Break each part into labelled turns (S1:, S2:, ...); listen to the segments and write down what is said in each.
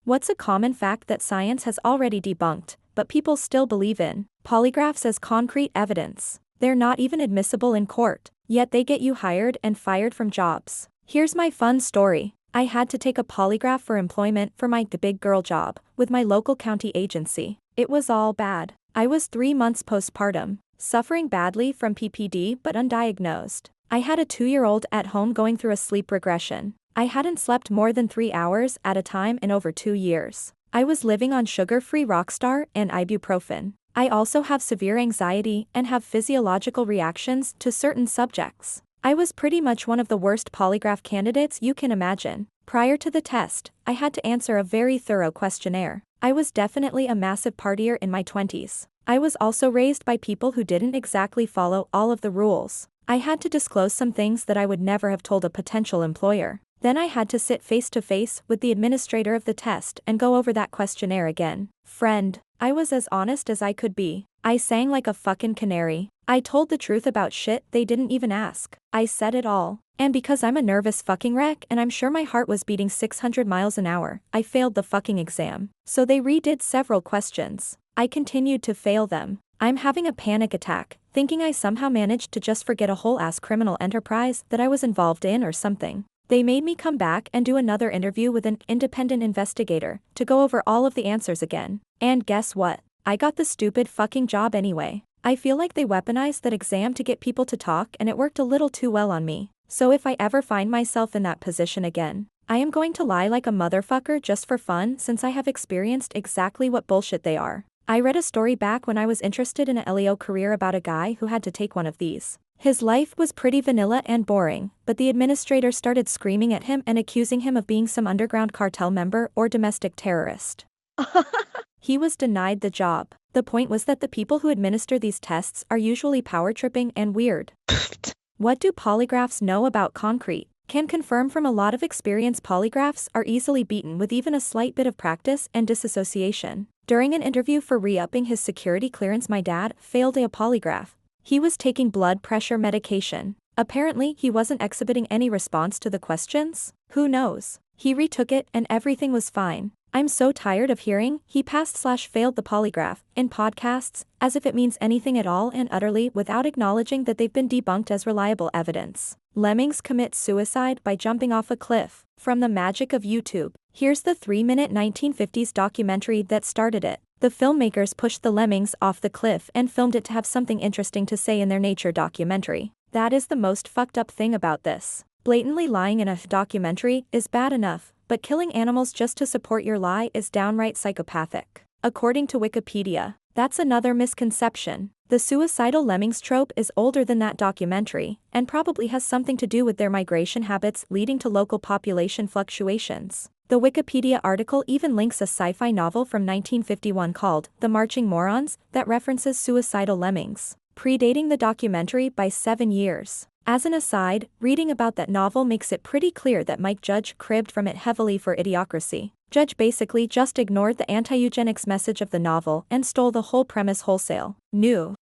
S1: What's a common fact that science has already debunked, but people still believe in? Polygraphs as concrete evidence. They're not even admissible in court, yet they get you hired and fired from jobs. Here's my fun story. I had to take a polygraph for employment for my big girl job with my local county agency. It was all bad. I was 3 months postpartum, suffering badly from PPD but undiagnosed. I had a 2-year-old at home going through a sleep regression. I hadn't slept more than 3 hours at a time in over 2 years. I was living on sugar-free Rockstar and ibuprofen. I also have severe anxiety and have physiological reactions to certain subjects. I was pretty much one of the worst polygraph candidates you can imagine. Prior to the test, I had to answer a very thorough questionnaire. I was definitely a massive partier in my 20s. I was also raised by people who didn't exactly follow all of the rules. I had to disclose some things that I would never have told a potential employer. Then I had to sit face to face with the administrator of the test and go over that questionnaire again. Friend, I was as honest as I could be. I sang like a fucking canary. I told the truth about shit they didn't even ask. I said it all. And because I'm a nervous fucking wreck and I'm sure my heart was beating 600 miles an hour, I failed the fucking exam. So they redid several questions. I continued to fail them. I'm having a panic attack, thinking I somehow managed to just forget a whole ass criminal enterprise that I was involved in or something. They made me come back and do another interview with an independent investigator to go over all of the answers again. And guess what? I got the stupid fucking job anyway. I feel like they weaponized that exam to get people to talk and it worked a little too well on me. So if I ever find myself in that position again, I am going to lie like a motherfucker just for fun since I have experienced exactly what bullshit they are. I read a story back when I was interested in a LEO career about a guy who had to take one of these. His life was pretty vanilla and boring, but the administrator started screaming at him and accusing him of being some underground cartel member or domestic terrorist. He was denied the job. The point was that the people who administer these tests are usually power tripping and weird. What do polygraphs know about concrete? Can confirm from a lot of experience polygraphs are easily beaten with even a slight bit of practice and disassociation. During an interview for re-upping his security clearance, my dad failed a polygraph. He was taking blood pressure medication. Apparently he wasn't exhibiting any response to the questions. Who knows? He retook it and everything was fine. I'm so tired of hearing he passed/failed the polygraph in podcasts as if it means anything at all and utterly without acknowledging that they've been debunked as reliable evidence. Lemmings commit suicide by jumping off a cliff. From the magic of YouTube, here's the 3-minute 1950s documentary that started it. The filmmakers pushed the lemmings off the cliff and filmed it to have something interesting to say in their nature documentary. That is the most fucked up thing about this. Blatantly lying in a documentary is bad enough, but killing animals just to support your lie is downright psychopathic. According to Wikipedia, that's another misconception. The suicidal lemmings trope is older than that documentary, and probably has something to do with their migration habits leading to local population fluctuations. The Wikipedia article even links a sci-fi novel from 1951 called The Marching Morons that references suicidal lemmings, predating the documentary by 7 years. As an aside, reading about that novel makes it pretty clear that Mike Judge cribbed from it heavily for Idiocracy. Judge basically just ignored the anti-eugenics message of the novel and stole the whole premise wholesale.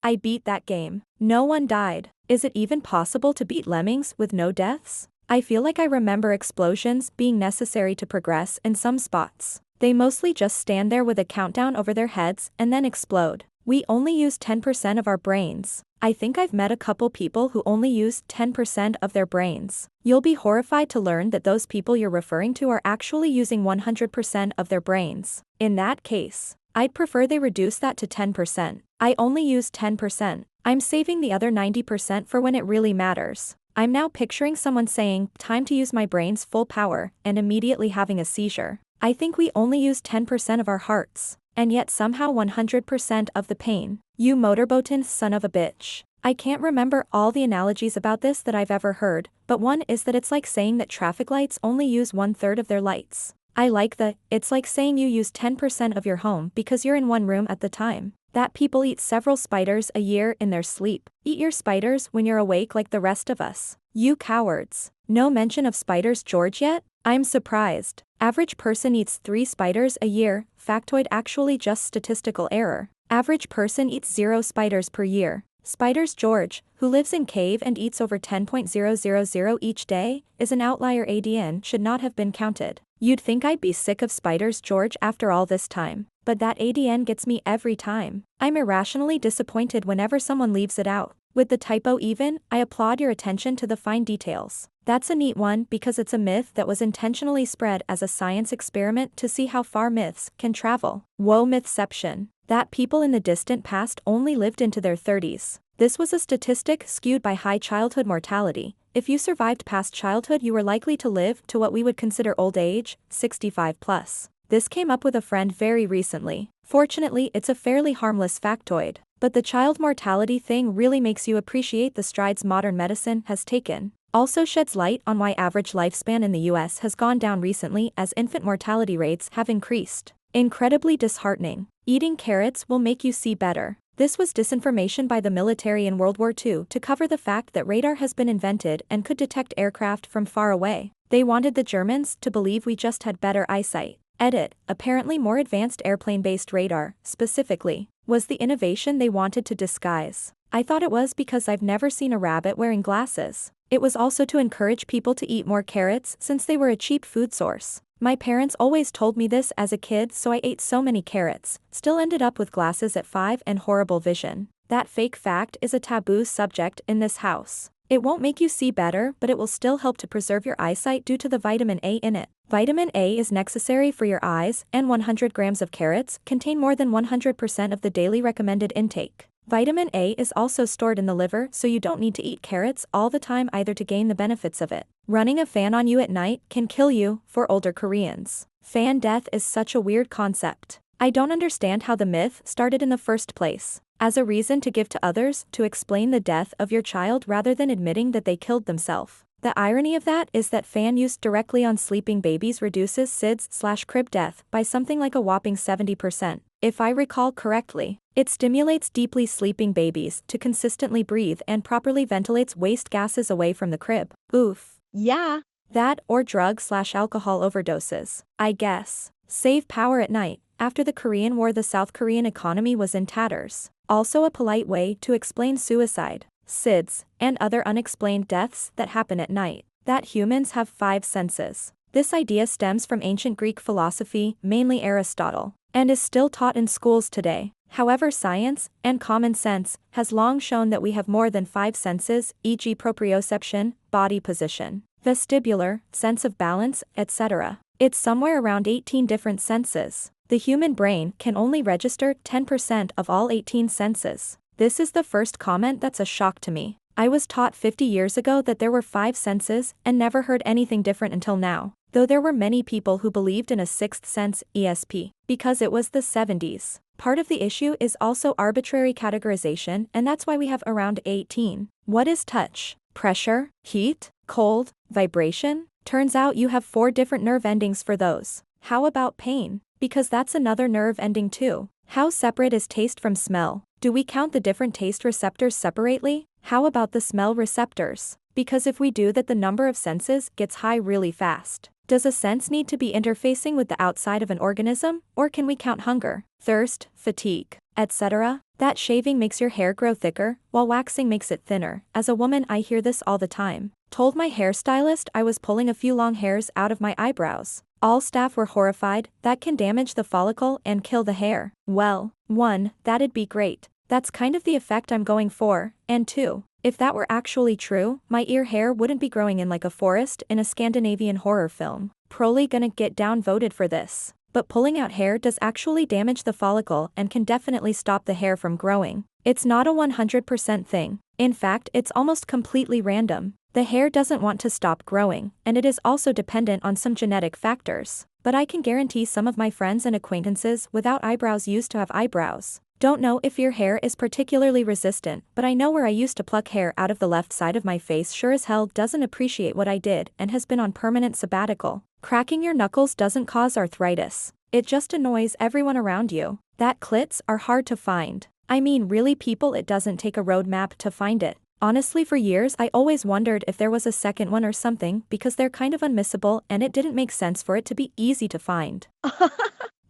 S1: I beat that game. No one died. Is it even possible to beat lemmings with no deaths? I feel like I remember explosions being necessary to progress in some spots. They mostly just stand there with a countdown over their heads and then explode. We only use 10% of our brains. I think I've met a couple people who only use 10% of their brains. You'll be horrified to learn that those people you're referring to are actually using 100% of their brains. In that case, I'd prefer they reduce that to 10%. I only use 10%. I'm saving the other 90% for when it really matters. I'm now picturing someone saying, "Time to use my brain's full power," and immediately having a seizure. I think we only use 10% of our hearts. And yet somehow 100% of the pain. You motorboatin' son of a bitch. I can't remember all the analogies about this that I've ever heard, but one is that it's like saying that traffic lights only use 1/3 of their lights. I like it's like saying you use 10% of your home because you're in one room at the time. That people eat several spiders a year in their sleep. Eat your spiders when you're awake like the rest of us. You cowards. No mention of spiders, George, yet? I'm surprised. Average person eats 3 spiders a year. Factoid actually just statistical error. Average person eats 0 spiders per year. Spiders, George, who lives in cave and eats over 10,000 each day, is an outlier. ADN should not have been counted. You'd think I'd be sick of spiders, George, after all this time. But that ADN gets me every time. I'm irrationally disappointed whenever someone leaves it out. With the typo even, I applaud your attention to the fine details. That's a neat one because it's a myth that was intentionally spread as a science experiment to see how far myths can travel. Whoa, mythception. That people in the distant past only lived into their 30s. This was a statistic skewed by high childhood mortality. If you survived past childhood, you were likely to live to what we would consider old age, 65 plus. This came up with a friend very recently. Fortunately, it's a fairly harmless factoid. But the child mortality thing really makes you appreciate the strides modern medicine has taken. Also sheds light on why average lifespan in the US has gone down recently as infant mortality rates have increased. Incredibly disheartening. Eating carrots will make you see better. This was disinformation by the military in World War II to cover the fact that radar has been invented and could detect aircraft from far away. They wanted the Germans to believe we just had better eyesight. Edit, apparently more advanced airplane-based radar, specifically, was the innovation they wanted to disguise. I thought it was because I've never seen a rabbit wearing glasses. It was also to encourage people to eat more carrots since they were a cheap food source. My parents always told me this as a kid, so I ate so many carrots, still ended up with glasses at 5 and horrible vision. That fake fact is a taboo subject in this house. It won't make you see better, but it will still help to preserve your eyesight due to the vitamin A in it. Vitamin A is necessary for your eyes, and 100 grams of carrots contain more than 100% of the daily recommended intake. Vitamin A is also stored in the liver, so you don't need to eat carrots all the time either to gain the benefits of it. Running a fan on you at night can kill you, for older Koreans. Fan death is such a weird concept. I don't understand how the myth started in the first place. As a reason to give to others to explain the death of your child rather than admitting that they killed themselves. The irony of that is that fan use directly on sleeping babies reduces SIDS/crib death by something like a whopping 70%. If I recall correctly, it stimulates deeply sleeping babies to consistently breathe and properly ventilates waste gases away from the crib. Oof. Yeah. That or drug/alcohol overdoses, I guess. Save power at night. After the Korean War, the South Korean economy was in tatters. Also a polite way to explain suicide, SIDS, and other unexplained deaths that happen at night. That humans have 5 senses. This idea stems from ancient Greek philosophy, mainly Aristotle, and is still taught in schools today. However, science and common sense has long shown that we have more than 5 senses, e.g. proprioception, body position, vestibular, sense of balance, etc. It's somewhere around 18 different senses. The human brain can only register 10% of all 18 senses. This is the first comment that's a shock to me. I was taught 50 years ago that there were 5 senses and never heard anything different until now. Though there were many people who believed in a 6th sense, ESP, because it was the 70s. Part of the issue is also arbitrary categorization, and that's why we have around 18. What is touch? Pressure? Heat? Cold? Vibration? Turns out you have 4 different nerve endings for those. How about pain? Because that's another nerve ending too. How separate is taste from smell? Do we count the different taste receptors separately? How about the smell receptors? Because if we do that, the number of senses gets high really fast. Does a sense need to be interfacing with the outside of an organism, or can we count hunger, thirst, fatigue, etc.? That shaving makes your hair grow thicker, while waxing makes it thinner. As a woman, I hear this all the time. Told my hairstylist I was pulling a few long hairs out of my eyebrows. All staff were horrified. That can damage the follicle and kill the hair. Well, 1, that'd be great. That's kind of the effect I'm going for, and 2, if that were actually true, my ear hair wouldn't be growing in like a forest in a Scandinavian horror film. Probably gonna get downvoted for this. But pulling out hair does actually damage the follicle and can definitely stop the hair from growing. It's not a 100% thing. In fact, it's almost completely random. The hair doesn't want to stop growing, and it is also dependent on some genetic factors. But I can guarantee some of my friends and acquaintances without eyebrows used to have eyebrows. Don't know if your hair is particularly resistant, but I know where I used to pluck hair out of the left side of my face sure as hell doesn't appreciate what I did and has been on permanent sabbatical. Cracking your knuckles doesn't cause arthritis. It just annoys everyone around you. That clits are hard to find. I mean, really, people, it doesn't take a roadmap to find it. Honestly, for years I always wondered if there was a second one or something because they're kind of unmissable and it didn't make sense for it to be easy to find.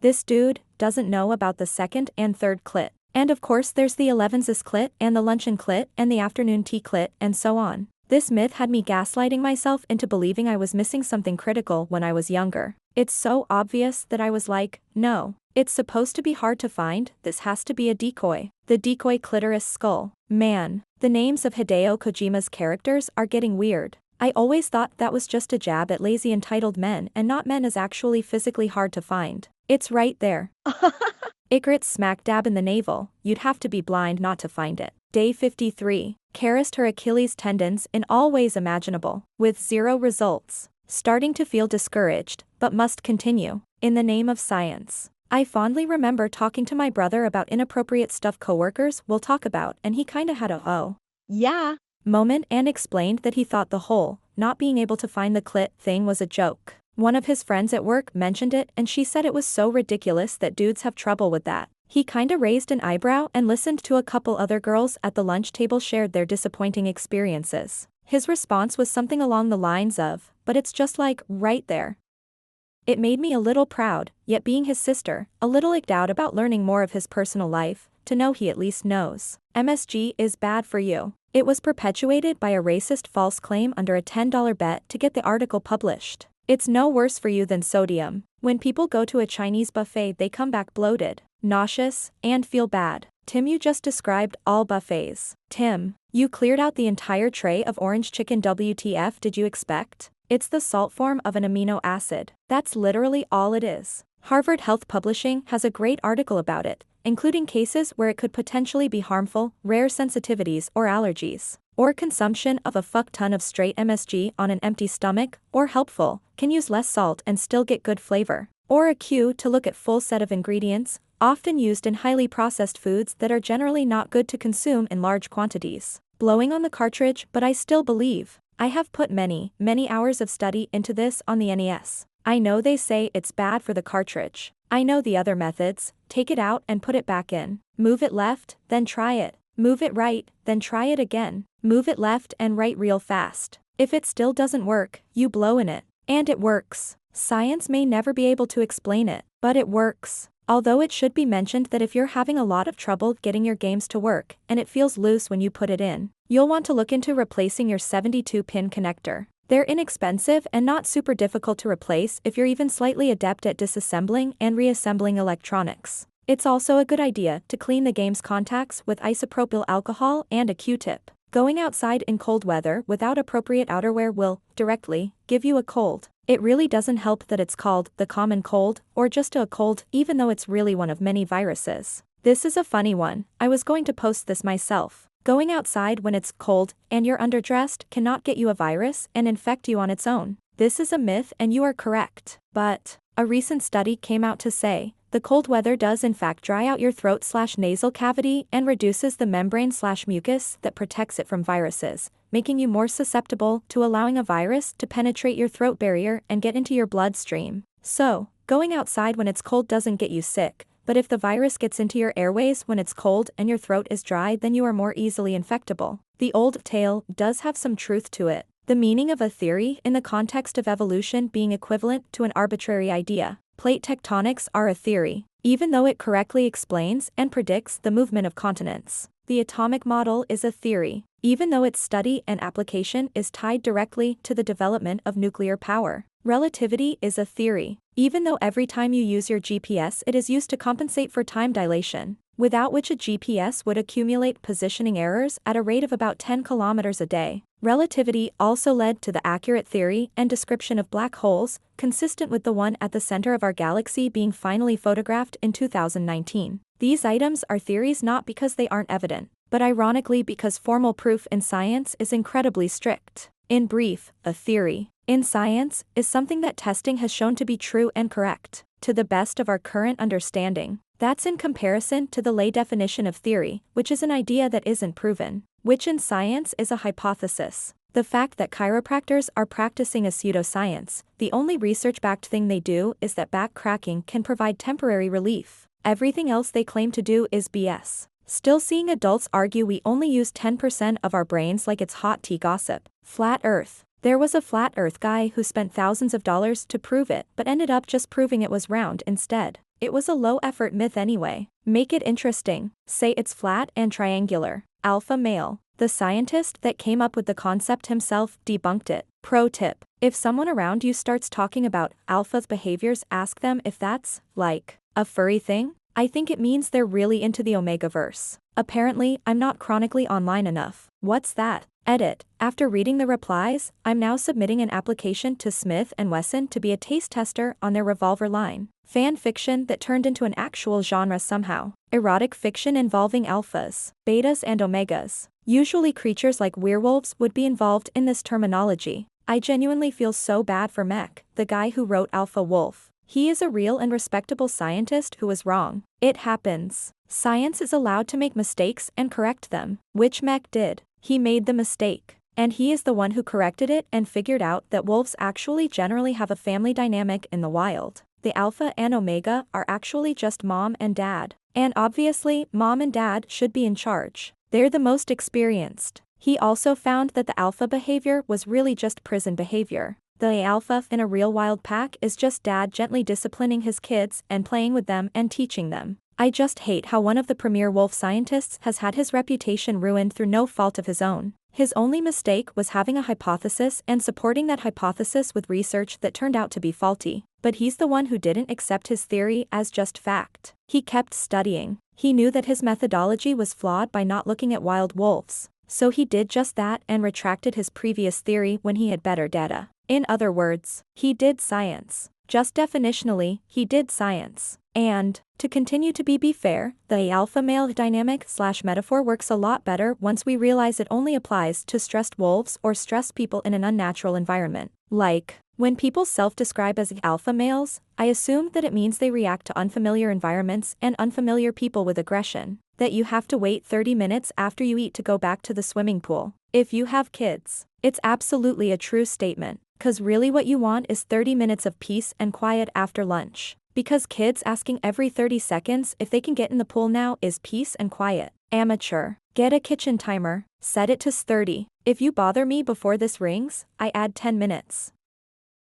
S1: This dude doesn't know about the second and third clit. And of course there's the 11's clit and the luncheon clit and the afternoon tea clit and so on. This myth had me gaslighting myself into believing I was missing something critical when I was younger. It's so obvious that I was like, no. It's supposed to be hard to find, this has to be a decoy. The decoy clitoris skull. Man, the names of Hideo Kojima's characters are getting weird. I always thought that was just a jab at lazy entitled men and not men as actually physically hard to find. It's right there. Icarus smack dab in the navel, you'd have to be blind not to find it. Day 53. Caressed her Achilles tendons in all ways imaginable, with 0 results. Starting to feel discouraged, but must continue. In the name of science. I fondly remember talking to my brother about inappropriate stuff coworkers will talk about, and he kinda had a oh, yeah moment and explained that he thought the whole not being able to find the clit thing was a joke. One of his friends at work mentioned it and she said it was so ridiculous that dudes have trouble with that. He kinda raised an eyebrow and listened to a couple other girls at the lunch table shared their disappointing experiences. His response was something along the lines of, but it's just like, right there. It made me a little proud, yet being his sister, a little icked out about learning more of his personal life, to know he at least knows. MSG is bad for you. It was perpetuated by a racist false claim under a $10 bet to get the article published. It's no worse for you than sodium. When people go to a Chinese buffet they come back bloated, nauseous, and feel bad. Tim, you just described all buffets. Tim, you cleared out the entire tray of orange chicken. WTF did you expect? It's the salt form of an amino acid. That's literally all it is. Harvard Health Publishing has a great article about it, including cases where it could potentially be harmful, rare sensitivities or allergies, or consumption of a fuck ton of straight MSG on an empty stomach, or helpful, can use less salt and still get good flavor, or a cue to look at full set of ingredients, often used in highly processed foods that are generally not good to consume in large quantities. Blowing on the cartridge, but I still believe. I have put many hours of study into this on the NES. I know they say it's bad for the cartridge. I know the other methods, take it out and put it back in. Move it left, then try it. Move it right, then try it again. Move it left and right real fast. If it still doesn't work, you blow in it. And it works. Science may never be able to explain it, but it works. Although it should be mentioned that if you're having a lot of trouble getting your games to work, and it feels loose when you put it in, you'll want to look into replacing your 72-pin connector. They're inexpensive and not super difficult to replace if you're even slightly adept at disassembling and reassembling electronics. It's also a good idea to clean the game's contacts with isopropyl alcohol and a Q-tip. Going outside in cold weather without appropriate outerwear will, directly, give you a cold. It really doesn't help that it's called the common cold, or just a cold, even though it's really one of many viruses. This is a funny one, I was going to post this myself. Going outside when it's cold and you're underdressed cannot get you a virus and infect you on its own. This is a myth and you are correct. But a recent study came out to say, the cold weather does in fact dry out your throat/nasal cavity and reduces the membrane/mucus that protects it from viruses, making you more susceptible to allowing a virus to penetrate your throat barrier and get into your bloodstream. So, going outside when it's cold doesn't get you sick, but if the virus gets into your airways when it's cold and your throat is dry, then you are more easily infectable. The old tale does have some truth to it. The meaning of a theory in the context of evolution being equivalent to an arbitrary idea. Plate tectonics are a theory, even though it correctly explains and predicts the movement of continents. The atomic model is a theory, even though its study and application is tied directly to the development of nuclear power. Relativity is a theory, even though every time you use your GPS it is used to compensate for time dilation, without which a GPS would accumulate positioning errors at a rate of about 10 kilometers a day. Relativity also led to the accurate theory and description of black holes, consistent with the one at the center of our galaxy being finally photographed in 2019. These items are theories not because they aren't evident, but ironically because formal proof in science is incredibly strict. In brief, a theory in science is something that testing has shown to be true and correct, to the best of our current understanding. That's in comparison to the lay definition of theory, which is an idea that isn't proven, which in science is a hypothesis. The fact that chiropractors are practicing a pseudoscience, the only research-backed thing they do is that back cracking can provide temporary relief. Everything else they claim to do is BS. Still seeing adults argue we only use 10% of our brains like it's hot tea gossip. Flat Earth. There was a flat Earth guy who spent thousands of dollars to prove it but ended up just proving it was round instead. It was a low-effort myth anyway. Make it interesting. Say it's flat and triangular. Alpha male. The scientist that came up with the concept himself debunked it. Pro tip. If someone around you starts talking about alpha behaviors, ask them if that's, like, a furry thing. I think it means they're really into the Omegaverse. Apparently, I'm not chronically online enough. What's that? Edit. After reading the replies, I'm now submitting an application to Smith & Wesson to be a taste tester on their Revolver line. Fan fiction that turned into an actual genre somehow. Erotic fiction involving alphas, betas and omegas. Usually creatures like werewolves would be involved in this terminology. I genuinely feel so bad for Mech, the guy who wrote Alpha Wolf. He is a real and respectable scientist who was wrong. It happens. Science is allowed to make mistakes and correct them, which Mech did. He made the mistake. And he is the one who corrected it and figured out that wolves actually generally have a family dynamic in the wild. The alpha and omega are actually just mom and dad. And obviously, mom and dad should be in charge. They're the most experienced. He also found that the alpha behavior was really just prison behavior. The alpha in a real wild pack is just dad gently disciplining his kids and playing with them and teaching them. I just hate how one of the premier wolf scientists has had his reputation ruined through no fault of his own. His only mistake was having a hypothesis and supporting that hypothesis with research that turned out to be faulty. But he's the one who didn't accept his theory as just fact. He kept studying. He knew that his methodology was flawed by not looking at wild wolves. So he did just that and retracted his previous theory when he had better data. In other words, he did science. Just definitionally, he did science. And, to continue to be fair, the alpha-male dynamic/metaphor works a lot better once we realize it only applies to stressed wolves or stressed people in an unnatural environment. Like, when people self-describe as alpha males, I assume that it means they react to unfamiliar environments and unfamiliar people with aggression. That you have to wait 30 minutes after you eat to go back to the swimming pool. If you have kids, it's absolutely a true statement. 'Cause really what you want is 30 minutes of peace and quiet after lunch. Because kids asking every 30 seconds if they can get in the pool now is peace and quiet. Amateur. Get a kitchen timer, set it to 30. If you bother me before this rings, I add 10 minutes.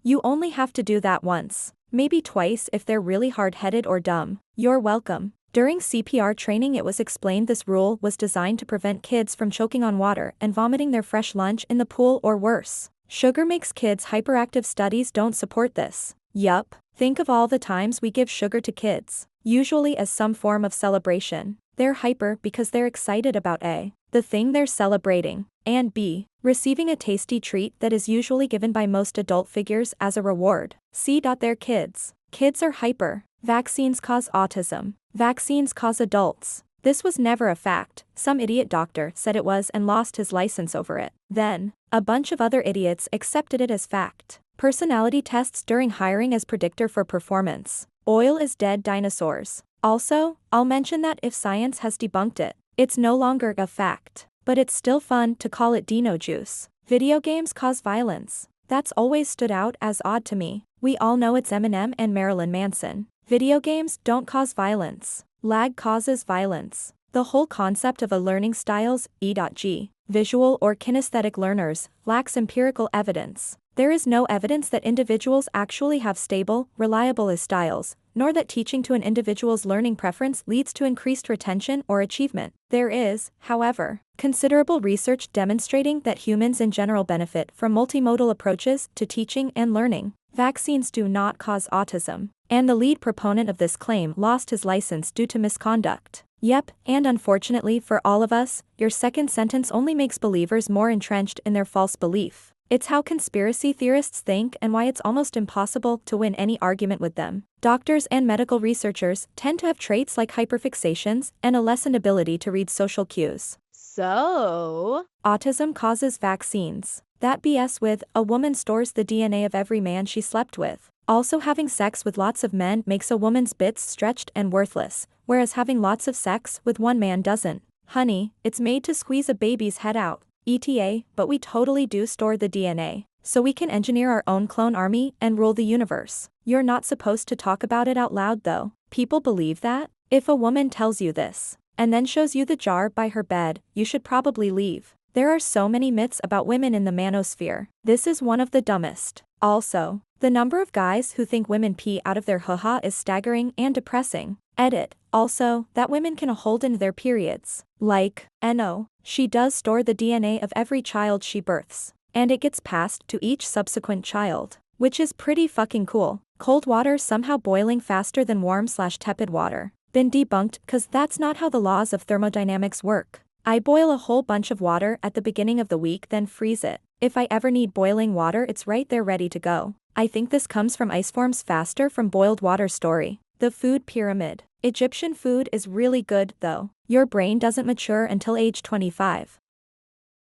S1: You only have to do that once. Maybe twice if they're really hard-headed or dumb. You're welcome. During CPR training it was explained this rule was designed to prevent kids from choking on water and vomiting their fresh lunch in the pool or worse. Sugar makes kids hyperactive. Studies don't support this. Yup. Think of all the times we give sugar to kids, usually as some form of celebration. They're hyper because they're excited about A, the thing they're celebrating, and B, receiving a tasty treat that is usually given by most adult figures as a reward. C. They're kids. Kids are hyper. Vaccines cause autism. Vaccines cause adults. This was never a fact. Some idiot doctor said it was and lost his license over it. Then, a bunch of other idiots accepted it as fact. Personality tests during hiring as predictor for performance. Oil is dead dinosaurs. Also, I'll mention that if science has debunked it, it's no longer a fact. But it's still fun to call it dino juice. Video games cause violence. That's always stood out as odd to me. We all know it's Eminem and Marilyn Manson. Video games don't cause violence. Lag causes violence. The whole concept of a learning styles, e.g., visual or kinesthetic learners, lacks empirical evidence. There is no evidence that individuals actually have stable, reliable styles, nor that teaching to an individual's learning preference leads to increased retention or achievement. There is, however, considerable research demonstrating that humans in general benefit from multimodal approaches to teaching and learning. Vaccines do not cause autism. And the lead proponent of this claim lost his license due to misconduct. Yep, and unfortunately for all of us, your second sentence only makes believers more entrenched in their false belief. It's how conspiracy theorists think and why it's almost impossible to win any argument with them. Doctors and medical researchers tend to have traits like hyperfixations and a lessened ability to read social cues. So, autism causes vaccines. That BS with, a woman stores the DNA of every man she slept with. Also having sex with lots of men makes a woman's bits stretched and worthless, whereas having lots of sex with one man doesn't. Honey, it's made to squeeze a baby's head out. ETA, but we totally do store the DNA. So we can engineer our own clone army and rule the universe. You're not supposed to talk about it out loud though. People believe that? If a woman tells you this, and then shows you the jar by her bed, you should probably leave. There are so many myths about women in the manosphere. This is one of the dumbest. Also, the number of guys who think women pee out of their hoo-ha is staggering and depressing. Edit. Also, that women can hold in their periods. Like, no, she does store the DNA of every child she births. And it gets passed to each subsequent child. Which is pretty fucking cool. Cold water somehow boiling faster than warm/tepid water. Been debunked, cause that's not how the laws of thermodynamics work. I boil a whole bunch of water at the beginning of the week then freeze it. If I ever need boiling water it's right there ready to go. I think this comes from ice forms faster from boiled water story. The food pyramid. Egyptian food is really good though. Your brain doesn't mature until age 25.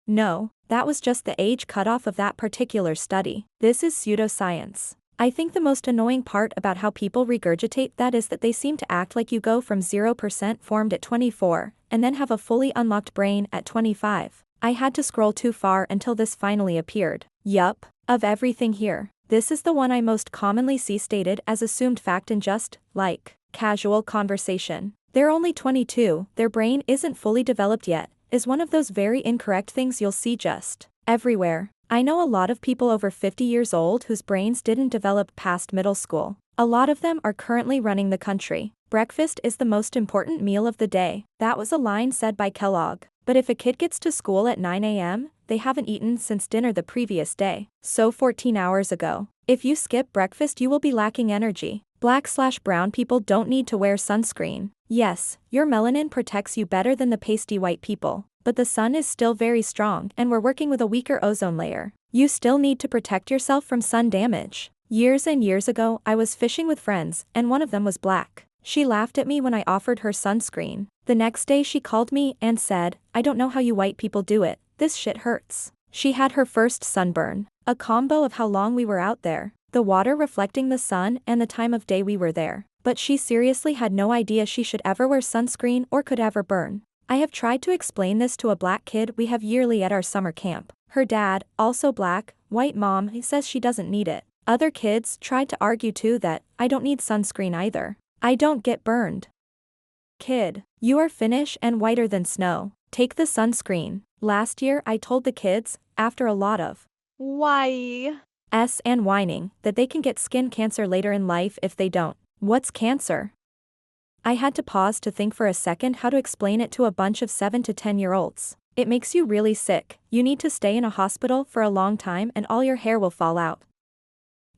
S1: No, that was just the age cutoff of that particular study. This is pseudoscience. I think the most annoying part about how people regurgitate that is that they seem to act like you go from 0% formed at 24, and then have a fully unlocked brain at 25. I had to scroll too far until this finally appeared. Yup, of everything here, this is the one I most commonly see stated as assumed fact in just, like, casual conversation. They're only 22, their brain isn't fully developed yet, is one of those very incorrect things you'll see just everywhere. I know a lot of people over 50 years old whose brains didn't develop past middle school. A lot of them are currently running the country. Breakfast is the most important meal of the day. That was a line said by Kellogg. But if a kid gets to school at 9 a.m., they haven't eaten since dinner the previous day. So 14 hours ago. If you skip breakfast you will be lacking energy. Black/brown people don't need to wear sunscreen. Yes, your melanin protects you better than the pasty white people. But the sun is still very strong and we're working with a weaker ozone layer. You still need to protect yourself from sun damage. Years and years ago I was fishing with friends and one of them was black. She laughed at me when I offered her sunscreen. The next day she called me and said, "I don't know how you white people do it, this shit hurts." She had her first sunburn. A combo of how long we were out there, the water reflecting the sun and the time of day we were there. But she seriously had no idea she should ever wear sunscreen or could ever burn. I have tried to explain this to a black kid we have yearly at our summer camp. Her dad, also black, white mom, he says she doesn't need it. Other kids tried to argue too that, I don't need sunscreen either. I don't get burned. Kid, you are Finnish and whiter than snow. Take the sunscreen. Last year I told the kids, after a lot of why and whining, that they can get skin cancer later in life if they don't. What's cancer? I had to pause to think for a second how to explain it to a bunch of 7 to 10-year-olds. It makes you really sick. You need to stay in a hospital for a long time and all your hair will fall out.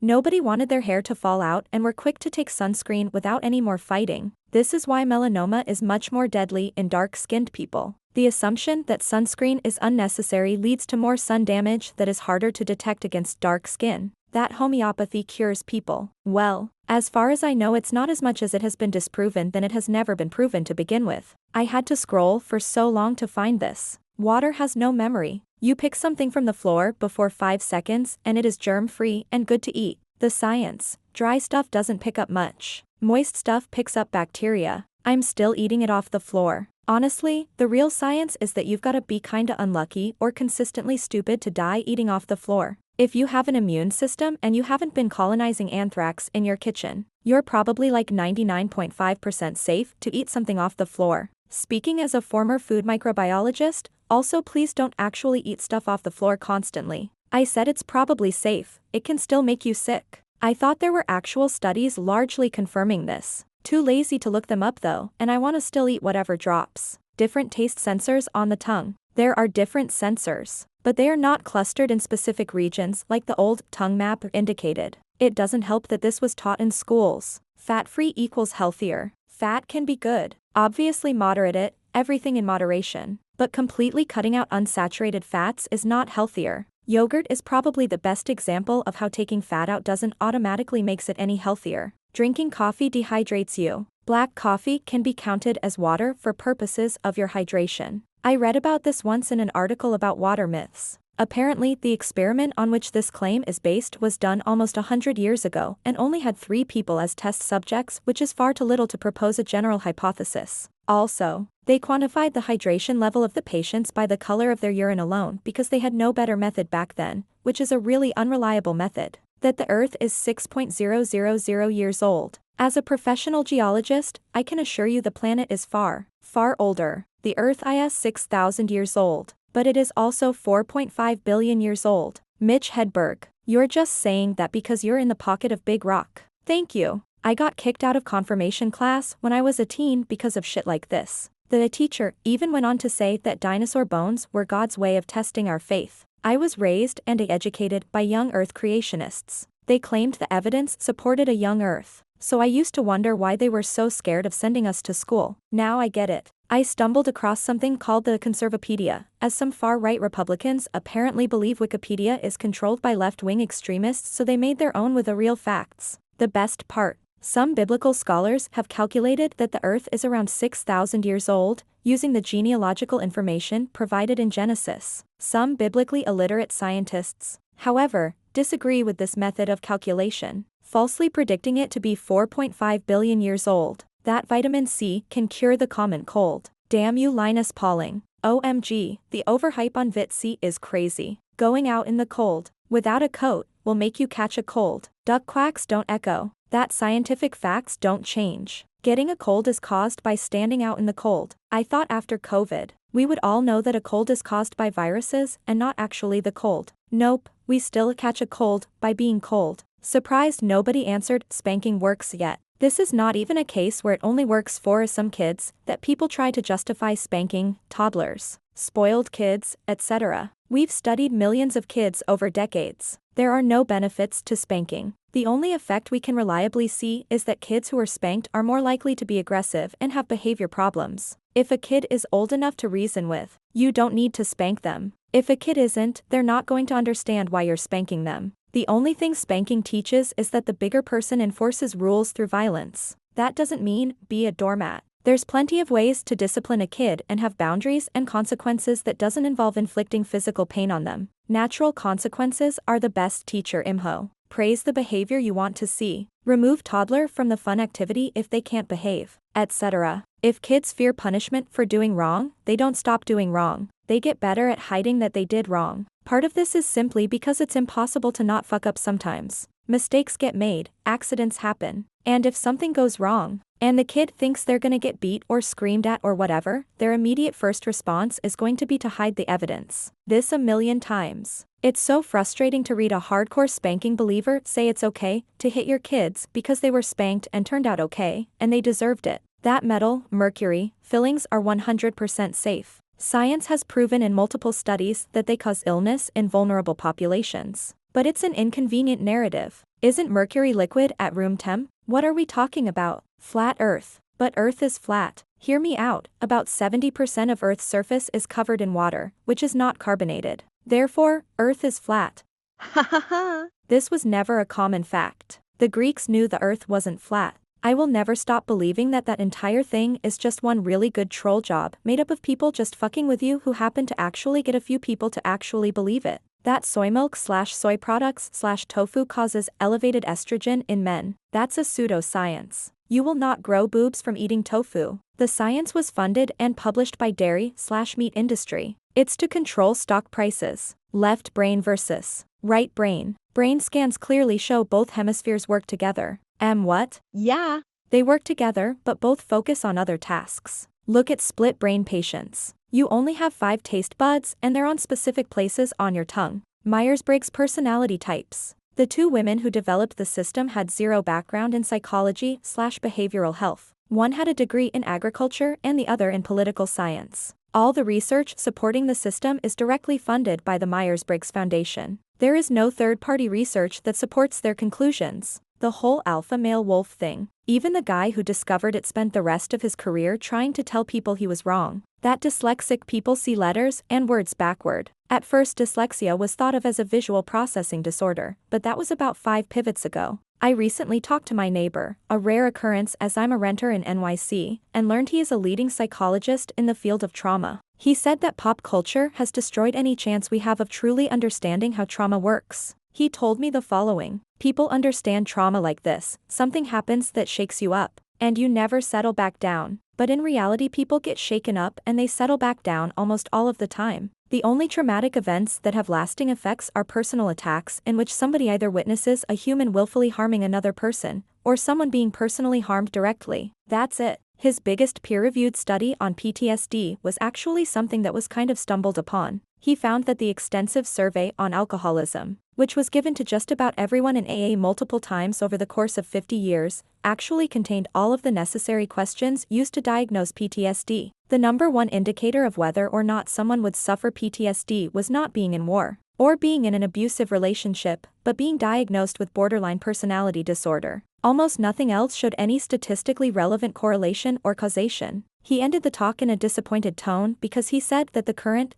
S1: Nobody wanted their hair to fall out and were quick to take sunscreen without any more fighting. This is why melanoma is much more deadly in dark-skinned people. The assumption that sunscreen is unnecessary leads to more sun damage that is harder to detect against dark skin. That homeopathy cures people. Well, as far as I know it's not as much as it has been disproven than it has never been proven to begin with. I had to scroll for so long to find this. Water has no memory. You pick something from the floor before 5 seconds and it is germ-free and good to eat. The science. Dry stuff doesn't pick up much. Moist stuff picks up bacteria. I'm still eating it off the floor. Honestly, the real science is that you've gotta be kinda unlucky or consistently stupid to die eating off the floor. If you have an immune system and you haven't been colonizing anthrax in your kitchen, you're probably like 99.5% safe to eat something off the floor. Speaking as a former food microbiologist, also please don't actually eat stuff off the floor constantly. I said it's probably safe, it can still make you sick. I thought there were actual studies largely confirming this. Too lazy to look them up though, and I wanna still eat whatever drops. Different taste sensors on the tongue. There are different sensors, but they are not clustered in specific regions like the old tongue map indicated. It doesn't help that this was taught in schools. Fat-free equals healthier. Fat can be good. Obviously moderate it, everything in moderation. But completely cutting out unsaturated fats is not healthier. Yogurt is probably the best example of how taking fat out doesn't automatically makes it any healthier. Drinking coffee dehydrates you. Black coffee can be counted as water for purposes of your hydration. I read about this once in an article about water myths. Apparently, the experiment on which this claim is based was done almost 100 years ago and only had 3 people as test subjects, which is far too little to propose a general hypothesis. Also, they quantified the hydration level of the patients by the color of their urine alone because they had no better method back then, which is a really unreliable method. That the Earth is 6.000 years old. As a professional geologist, I can assure you the planet is far, far older. The Earth is 6,000 years old, but it is also 4.5 billion years old. Mitch Hedberg, you're just saying that because you're in the pocket of Big Rock. Thank you. I got kicked out of confirmation class when I was a teen because of shit like this. The teacher even went on to say that dinosaur bones were God's way of testing our faith. I was raised and educated by young Earth creationists. They claimed the evidence supported a young Earth. So I used to wonder why they were so scared of sending us to school. Now I get it. I stumbled across something called the Conservapedia, as some far-right Republicans apparently believe Wikipedia is controlled by left-wing extremists, so they made their own with the real facts. The best part. Some biblical scholars have calculated that the Earth is around 6,000 years old, using the genealogical information provided in Genesis. Some biblically illiterate scientists, however, disagree with this method of calculation, falsely predicting it to be 4.5 billion years old. That vitamin C can cure the common cold. Damn you, Linus Pauling. OMG, the overhype on Vit C is crazy. Going out in the cold, without a coat, will make you catch a cold. Duck quacks don't echo. That scientific facts don't change. Getting a cold is caused by standing out in the cold. I thought after COVID, we would all know that a cold is caused by viruses and not actually the cold. Nope, we still catch a cold by being cold. Surprised nobody answered spanking works yet. This is not even a case where it only works for some kids that people try to justify spanking, toddlers, spoiled kids, etc. We've studied millions of kids over decades. There are no benefits to spanking. The only effect we can reliably see is that kids who are spanked are more likely to be aggressive and have behavior problems. If a kid is old enough to reason with, you don't need to spank them. If a kid isn't, they're not going to understand why you're spanking them. The only thing spanking teaches is that the bigger person enforces rules through violence. That doesn't mean be a doormat. There's plenty of ways to discipline a kid and have boundaries and consequences that doesn't involve inflicting physical pain on them. Natural consequences are the best teacher. Imho. Praise the behavior you want to see. Remove toddler from the fun activity if they can't behave, etc. If kids fear punishment for doing wrong, they don't stop doing wrong. They get better at hiding that they did wrong. Part of this is simply because it's impossible to not fuck up sometimes. Mistakes get made, accidents happen. And if something goes wrong, and the kid thinks they're gonna get beat or screamed at or whatever, their immediate first response is going to be to hide the evidence. This a million times. It's so frustrating to read a hardcore spanking believer say it's okay to hit your kids because they were spanked and turned out okay, and they deserved it. That metal, mercury, fillings are 100% safe. Science has proven in multiple studies that they cause illness in vulnerable populations. But it's an inconvenient narrative. Isn't mercury liquid at room temp? What are we talking about? Flat Earth. But Earth is flat. Hear me out, about 70% of Earth's surface is covered in water, which is not carbonated. Therefore, Earth is flat. Ha ha ha. This was never a common fact. The Greeks knew the Earth wasn't flat. I will never stop believing that that entire thing is just one really good troll job made up of people just fucking with you who happen to actually get a few people to actually believe it. That soy milk / soy products / tofu causes elevated estrogen in men. That's a pseudoscience. You will not grow boobs from eating tofu. The science was funded and published by dairy / meat industry. It's to control stock prices. Left brain versus right brain. Brain scans clearly show both hemispheres work together. What? Yeah. They work together, but both focus on other tasks. Look at split brain patients. You only have 5 taste buds and they're on specific places on your tongue. Myers-Briggs personality types. The 2 women who developed the system had 0 background in psychology / behavioral health. One had a degree in agriculture and the other in political science. All the research supporting the system is directly funded by the Myers-Briggs Foundation. There is no third-party research that supports their conclusions. The whole alpha male wolf thing. Even the guy who discovered it spent the rest of his career trying to tell people he was wrong. That dyslexic people see letters and words backward. At first, dyslexia was thought of as a visual processing disorder, but that was about 5 pivots ago. I recently talked to my neighbor, a rare occurrence as I'm a renter in NYC, and learned he is a leading psychologist in the field of trauma. He said that pop culture has destroyed any chance we have of truly understanding how trauma works. He told me the following: people understand trauma like this, something happens that shakes you up, and you never settle back down. But in reality, people get shaken up and they settle back down almost all of the time. The only traumatic events that have lasting effects are personal attacks in which somebody either witnesses a human willfully harming another person, or someone being personally harmed directly. That's it. His biggest peer-reviewed study on PTSD was actually something that was kind of stumbled upon. He found that the extensive survey on alcoholism, which was given to just about everyone in AA multiple times over the course of 50 years, actually contained all of the necessary questions used to diagnose PTSD. The #1 indicator of whether or not someone would suffer PTSD was not being in war. Or being in an abusive relationship, but being diagnosed with borderline personality disorder. Almost nothing else showed any statistically relevant correlation or causation. He ended the talk in a disappointed tone because he said that the current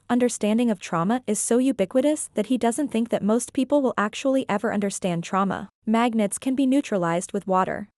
S1: understanding of trauma is so ubiquitous that he doesn't think that most people will actually ever understand trauma. Magnets can be neutralized with water.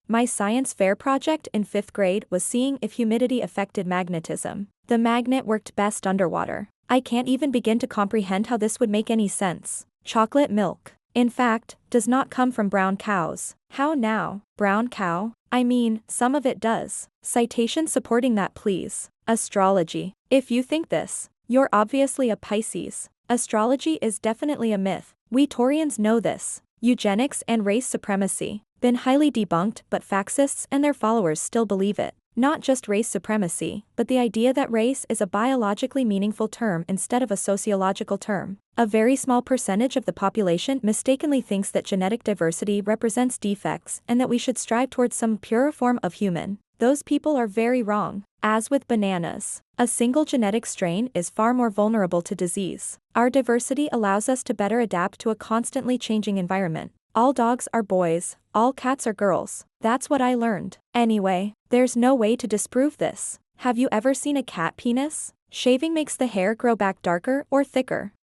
S1: My science fair project in 5th grade was seeing if humidity affected magnetism. The magnet worked best underwater. I can't even begin to comprehend how this would make any sense. Chocolate milk, in fact, does not come from brown cows. How now? Brown cow? I mean, some of it does. Citation supporting that, please. Astrology. If you think this, you're obviously a Pisces. Astrology is definitely a myth. We Taurians know this. Eugenics and race supremacy. Been highly debunked, but fascists and their followers still believe it. Not just race supremacy, but the idea that race is a biologically meaningful term instead of a sociological term. A very small percentage of the population mistakenly thinks that genetic diversity represents defects and that we should strive towards some purer form of human. Those people are very wrong. As with bananas, a single genetic strain is far more vulnerable to disease. Our diversity allows us to better adapt to a constantly changing environment. All dogs are boys, all cats are girls. That's what I learned. Anyway, there's no way to disprove this. Have you ever seen a cat penis? Shaving makes the hair grow back darker or thicker.